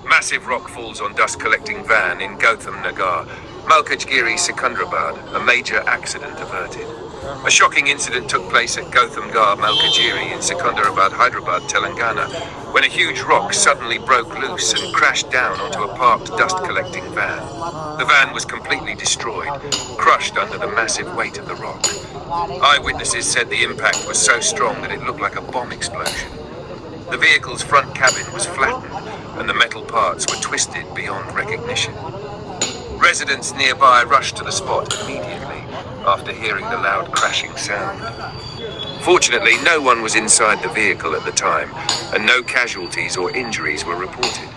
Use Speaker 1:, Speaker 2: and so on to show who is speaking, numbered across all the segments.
Speaker 1: Massive rock falls on dust-collecting van in Gautam Nagar, Malkajgiri, Secunderabad, a major accident averted. A shocking incident took place at Gautam Nagar, Malkajgiri in Secunderabad, Hyderabad, Telangana, when a huge rock suddenly broke loose and crashed down onto a parked dust-collecting van. The van was completely destroyed, crushed under the massive weight of the rock. Eyewitnesses said the impact was so strong that it looked like a bomb explosion. The vehicle's front cabin was flattened, and the metal parts were twisted beyond recognition. Residents nearby rushed to the spot immediately after hearing the loud crashing sound. Fortunately, no one was inside the vehicle at the time, and no casualties or injuries were reported.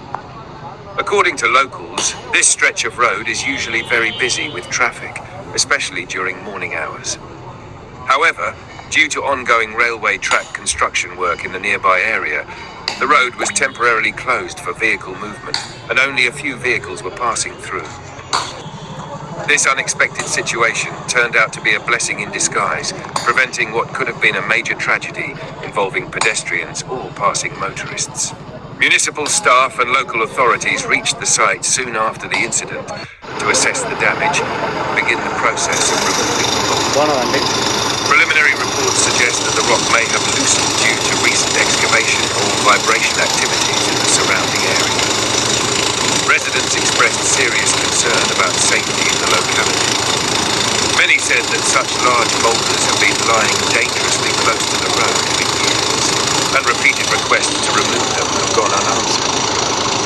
Speaker 1: According to locals, this stretch of road is usually very busy with traffic, especially during morning hours. However, due to ongoing railway track construction work in the nearby area, the road was temporarily closed for vehicle movement, and only a few vehicles were passing through. This unexpected situation turned out to be a blessing in disguise, preventing what could have been a major tragedy involving pedestrians or passing motorists. Municipal staff and local authorities reached the site soon after the incident to assess the damage and begin the process of removing the rock. Preliminary reports suggest that the rock may have loosened due to recent excavation or vibration activities in the surrounding area. Residents expressed serious concern about safety in the locality. Many said that such large boulders have been lying dangerously close to the road for years, and repeated requests to remove them have gone unanswered.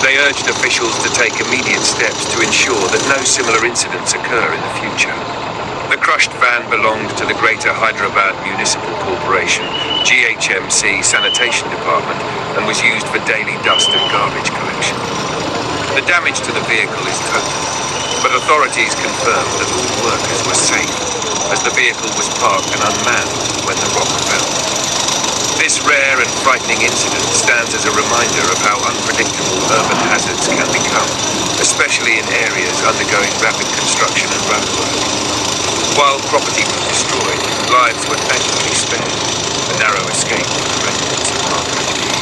Speaker 1: They urged officials to take immediate steps to ensure that no similar incidents occur in the future. The crushed van belonged to the Greater Hyderabad Municipal Corporation, GHMC Sanitation Department, and was used for daily dust and garbage collection. The damage to the vehicle is total, but authorities confirmed that all workers were safe, as the vehicle was parked and unmanned when the rock fell. This rare and frightening incident stands as a reminder of how unpredictable urban hazards can become, especially in areas undergoing rapid construction and roadwork. While property was destroyed, lives were thankfully spared. A narrow escape for the residents of Malkajgiri.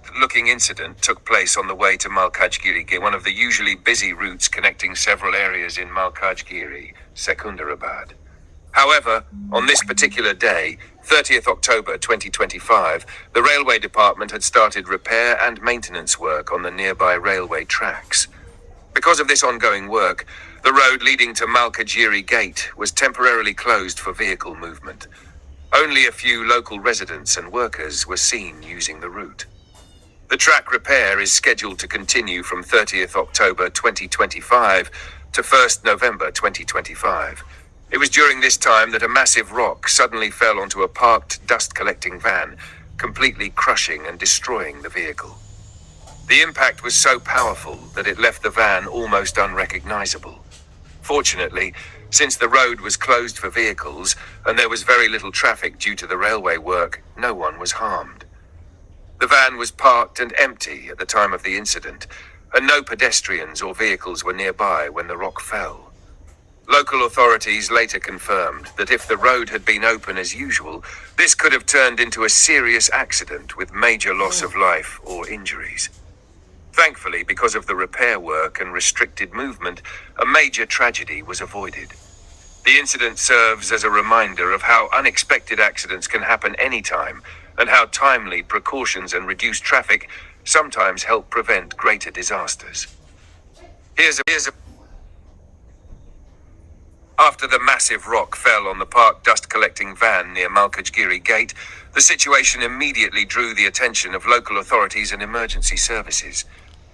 Speaker 1: The looking incident took place on the way to Malkajgiri, one of the usually busy routes connecting several areas in Malkajgiri, Secunderabad. However, on this particular day, 30th October 2025, the railway department had started repair and maintenance work on the nearby railway tracks. Because of this ongoing work, the road leading to Malkajgiri Gate was temporarily closed for vehicle movement. Only a few local residents and workers were seen using the route. The track repair is scheduled to continue from 30th October 2025 to 1st November 2025. It was during this time that a massive rock suddenly fell onto a parked dust-collecting van, completely crushing and destroying the vehicle. The impact was so powerful that it left the van almost unrecognizable. Fortunately, since the road was closed for vehicles and there was very little traffic due to the railway work, no one was harmed. The van was parked and empty at the time of the incident, and no pedestrians or vehicles were nearby when the rock fell. Local authorities later confirmed that if the road had been open as usual, this could have turned into a serious accident with major loss of life or injuries. Thankfully, because of the repair work and restricted movement, a major tragedy was avoided. The incident serves as a reminder of how unexpected accidents can happen anytime, and how timely precautions and reduced traffic sometimes help prevent greater disasters. After the massive rock fell on the parked dust-collecting van near Malkajgiri Gate, the situation immediately drew the attention of local authorities and emergency services.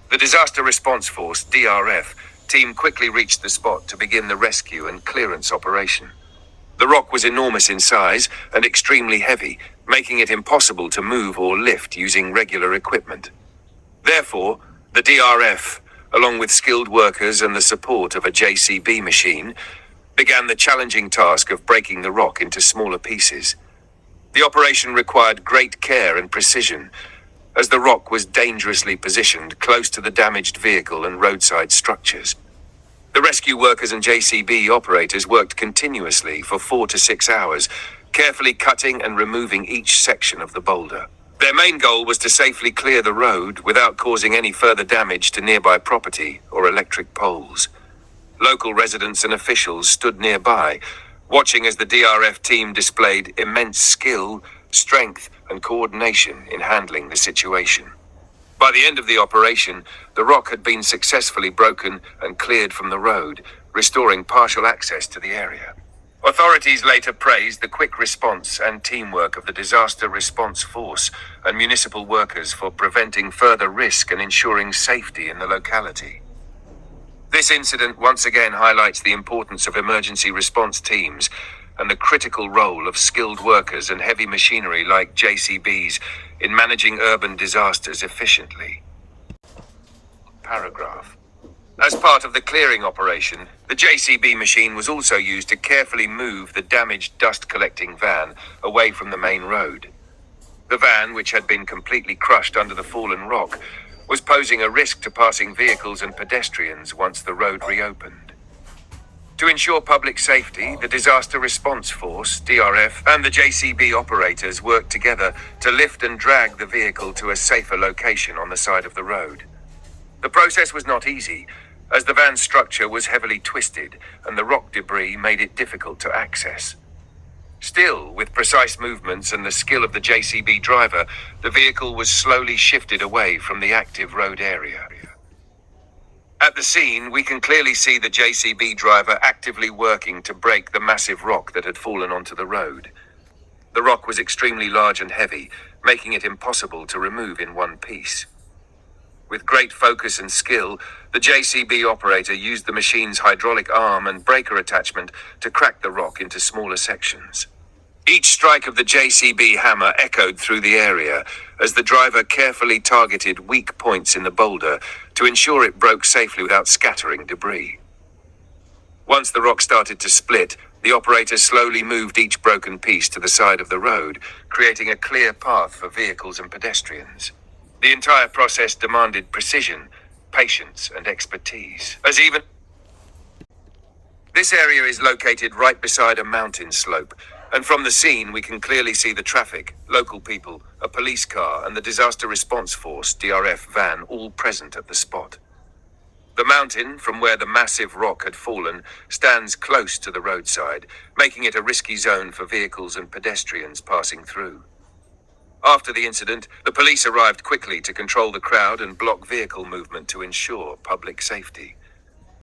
Speaker 1: The Disaster Response Force, DRF, team quickly reached the spot to begin the rescue and clearance operation. The rock was enormous in size and extremely heavy, making it impossible to move or lift using regular equipment. Therefore, the DRF, along with skilled workers and the support of a JCB machine, began the challenging task of breaking the rock into smaller pieces. The operation required great care and precision, as the rock was dangerously positioned close to the damaged vehicle and roadside structures. The rescue workers and JCB operators worked continuously for 4 to 6 hours, carefully cutting and removing each section of the boulder. Their main goal was to safely clear the road without causing any further damage to nearby property or electric poles. Local residents and officials stood nearby, watching as the DRF team displayed immense skill, strength, and coordination in handling the situation. By the end of the operation, the rock had been successfully broken and cleared from the road, restoring partial access to the area. Authorities later praised the quick response and teamwork of the Disaster Response Force and municipal workers for preventing further risk and ensuring safety in the locality. This incident once again highlights the importance of emergency response teams and the critical role of skilled workers and heavy machinery like JCBs in managing urban disasters efficiently. Paragraph. As part of the clearing operation, the JCB machine was also used to carefully move the damaged dust-collecting van away from the main road. The van, which had been completely crushed under the fallen rock, was posing a risk to passing vehicles and pedestrians once the road reopened. To ensure public safety, the Disaster Response Force, DRF, and the JCB operators worked together to lift and drag the vehicle to a safer location on the side of the road. The process was not easy, as the van's structure was heavily twisted and the rock debris made it difficult to access. Still, with precise movements and the skill of the JCB driver, the vehicle was slowly shifted away from the active road area. At the scene, we can clearly see the JCB driver actively working to break the massive rock that had fallen onto the road. The rock was extremely large and heavy, making it impossible to remove in one piece. With great focus and skill, the JCB operator used the machine's hydraulic arm and breaker attachment to crack the rock into smaller sections. Each strike of the JCB hammer echoed through the area as the driver carefully targeted weak points in the boulder to ensure it broke safely without scattering debris. Once the rock started to split, the operator slowly moved each broken piece to the side of the road, creating a clear path for vehicles and pedestrians. The entire process demanded precision, patience, and expertise. This area is located right beside a mountain slope, and from the scene we can clearly see the traffic, local people, a police car, and the Disaster Response Force DRF van all present at the spot. The mountain, from where the massive rock had fallen, stands close to the roadside, making it a risky zone for vehicles and pedestrians passing through. After the incident, the police arrived quickly to control the crowd and block vehicle movement to ensure public safety.